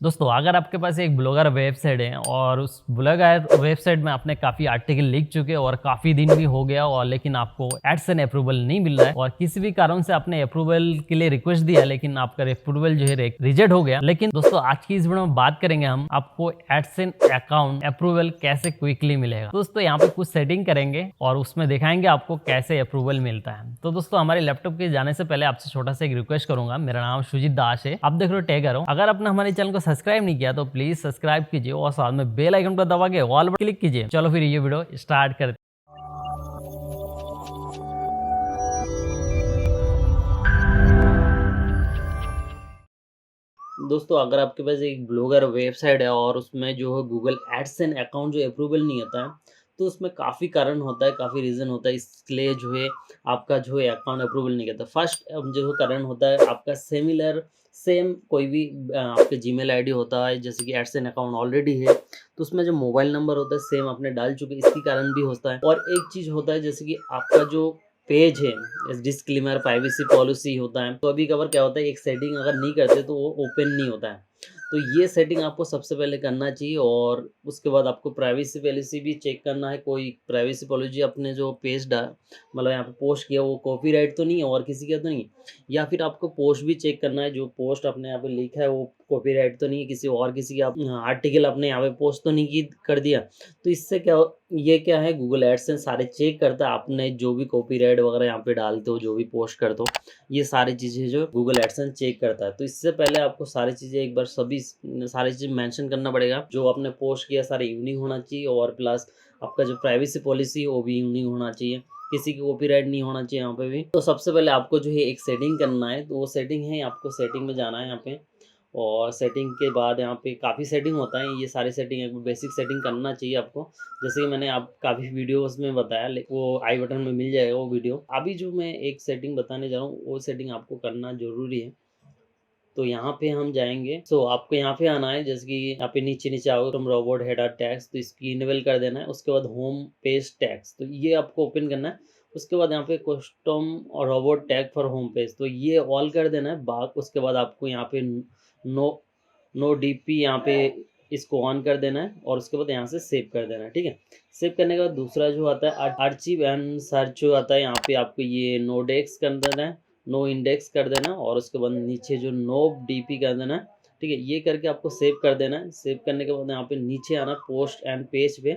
दोस्तों अगर आपके पास एक ब्लॉगर वेबसाइट है और उस ब्लॉगर वेबसाइट में आपने काफ़ी आर्टिकल लिख चुके हैं और काफ़ी दिन भी हो गया और लेकिन आपको एडसेंस अप्रूवल नहीं मिल रहा है और किसी भी कारण से आपने अप्रूवल के लिए रिक्वेस्ट दिया लेकिन आपका अप्रूवल जो है रिजेक्ट हो गया। लेकिन दोस्तों आज की इस वीडियो में बात करेंगे हम आपको एडसेंस अकाउंट अप्रूवल कैसे क्विकली मिलेगा। दोस्तों यहाँ पे कुछ सेटिंग करेंगे और उसमें दिखाएंगे आपको कैसे अप्रूवल मिलता है। तो दोस्तों हमारे लैपटॉप के जाने से पहले आपसे छोटा सा एक रिक्वेस्ट करूंगा। मेरा नाम सुजीत दास है, आप देख रहे हो टैगर। अगर आपने हमारे चैनल को सब्सक्राइब नहीं किया तो प्लीज सब्सक्राइब कीजिए और साथ में बेल आइकन पर दबा के ऑल पर क्लिक कीजिए। चलो फिर ये वीडियो स्टार्ट करते हैं। दोस्तों अगर आपके पास एक ब्लॉगर वेबसाइट है और उसमें जो है गूगल एडसेंस अकाउंट जो अप्रूवल नहीं होता है तो उसमें काफ़ी कारण होता है, काफ़ी रीज़न होता है, इसलिए जो है आपका जो है अकाउंट अप्रूवल नहीं करता। फर्स्ट जो कारण होता है आपका सेम कोई भी आपके जीमेल आईडी होता है, जैसे कि एडसेंस अकाउंट ऑलरेडी है तो उसमें जो मोबाइल नंबर होता है सेम आपने डाल चुके, इसके कारण भी होता है। और एक चीज़ होता है जैसे कि आपका जो पेज है डिस्क्लेमर प्राइवेसी पॉलिसी होता है, तो अभी कवर क्या होता है एक सेटिंग अगर नहीं करते तो वो ओपन नहीं होता है। तो ये सेटिंग आपको सबसे पहले करना चाहिए और उसके बाद आपको प्राइवेसी पॉलिसी भी चेक करना है। कोई प्राइवेसी पॉलिसी अपने जो पेज मतलब यहाँ पे पोस्ट किया वो कॉपीराइट तो नहीं है और किसी का तो नहीं, या फिर आपको पोस्ट भी चेक करना है जो पोस्ट आपने यहाँ पे लिखा है वो कॉपीराइट तो नहीं है, किसी और किसी का आर्टिकल आपने यहाँ पे पोस्ट तो नहीं की कर दिया। तो इससे ये क्या है गूगल एडसेंस सारे चेक करता है आपने जो भी कॉपीराइट वगैरह यहाँ पे डालते हो, जो भी पोस्ट करते हो, ये सारी चीज़ें जो गूगल एडसेंस चेक करता है। तो इससे पहले आपको सारी चीज़ें एक बार सारी चीज़ें मेंशन करना पड़ेगा। जो आपने पोस्ट किया सारे यूनिक होना चाहिए और प्लस आपका जो प्राइवेसी पॉलिसी है वो भी यूनिक होना चाहिए, किसी की कॉपीराइट नहीं होना चाहिए यहाँ पे भी। तो सबसे पहले आपको जो है एक सेटिंग करना है, तो वो सेटिंग है आपको सेटिंग में जाना है यहाँ पे और सेटिंग के बाद यहाँ पे काफ़ी सेटिंग होता है, ये सारी सेटिंग एक बेसिक सेटिंग करना चाहिए आपको। जैसे कि मैंने आप काफ़ी वीडियोस में बताया, वो आई बटन में मिल जाएगा वो वीडियो। अभी जो मैं एक सेटिंग बताने जा रहा हूँ वो सेटिंग आपको करना ज़रूरी है। तो यहाँ पे हम जाएंगे, आपको यहाँ पे आना है, जैसे कि यहाँ पे नीचे नीचे आओगे तुम रोबोट हेडर टैक्स, तो इसकी इनेबल कर देना है। उसके बाद होम पेज टैक्स, तो ये आपको ओपन करना है। उसके बाद यहाँ पे कस्टम और robot tag for home page, तो ये ऑल कर देना है बाक। उसके बाद आपको यहाँ पे नो नो डीपी यहाँ पे इसको ऑन कर देना है और उसके बाद यहाँ से सेव कर देना है। ठीक है, सेव करने के बाद दूसरा जो आता है आर्चिव एंड सर्च जो आता है, यहाँ पे आपको ये नो डेस्क कर देना है, नो इंडेक्स कर देना और उसके बाद नीचे जो नो डीपी कर देना है। ठीक है, ये करके आपको सेव कर देना है। सेव करने के बाद यहाँ पे नीचे आना पोस्ट एंड पेज पे,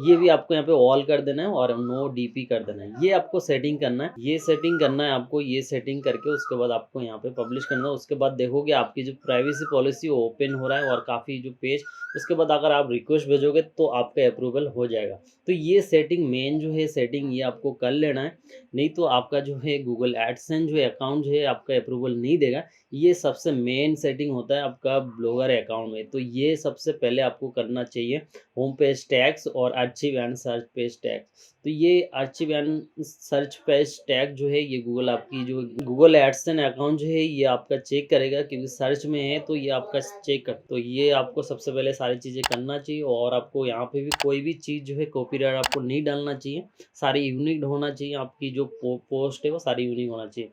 ये भी आपको यहाँ पे ऑल कर देना है और नो डीपी कर देना है। ये आपको सेटिंग करना है, ये सेटिंग करना है आपको। ये सेटिंग करके उसके बाद आपको यहाँ पे पब्लिश करना है। उसके बाद देखोगे आपकी जो प्राइवेसी पॉलिसी ओपन हो रहा है और काफ़ी जो पेज, उसके बाद अगर आप रिक्वेस्ट भेजोगे तो आपका अप्रूवल हो जाएगा। तो ये सेटिंग मेन जो है सेटिंग ये आपको कर लेना है, नहीं तो आपका जो है गूगल एडसेंस जो अकाउंट जो है आपका अप्रूवल नहीं देगा। ये सबसे मेन सेटिंग होता है आपका ब्लॉगर अकाउंट में, तो ये सबसे पहले आपको करना चाहिए होम पेज टैग्स और archive and search page tags. तो ये archive and search page tag जो है ये गूगल आपकी जो गूगल एडसेंस अकाउंट जो है ये आपका चेक करेगा, क्योंकि सर्च में है तो ये आपका चेक कर। तो ये आपको सबसे पहले सारी चीज़ें करना चाहिए और आपको यहाँ पे भी कोई भी चीज़ जो है कॉपीराइट आपको नहीं डालना चाहिए, सारी यूनिक होना चाहिए। आपकी जो पोस्ट है वो सारी यूनिक होना चाहिए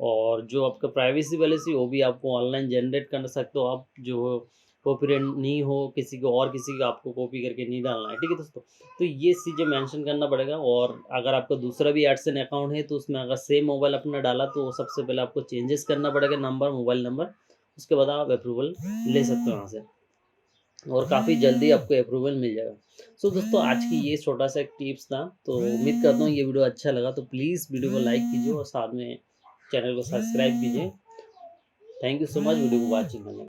और जो आपका प्राइवेसी पॉलिसी वो भी आपको ऑनलाइन जनरेट कर सकते हो आप, जो कॉपीराइट नहीं हो किसी को और किसी का आपको कॉपी करके नहीं डालना है। ठीक है दोस्तों, तो ये चीज़ें मेंशन करना पड़ेगा। और अगर आपका दूसरा भी एडसेंस अकाउंट है तो उसमें अगर सेम मोबाइल अपना डाला तो सबसे पहले आपको चेंजेस करना पड़ेगा नंबर, मोबाइल नंबर। उसके बाद आप अप्रूवल ले सकते हो यहाँ से और काफ़ी जल्दी आपको अप्रूवल मिल जाएगा। दोस्तों आज की ये छोटा सा एक टिप्स था, तो उम्मीद करता हूँ ये वीडियो अच्छा लगा, तो प्लीज़ वीडियो को लाइक कीजिए और साथ में चैनल को सब्सक्राइब कीजिए। Thank you so much video को वॉचिंग करने के लिए।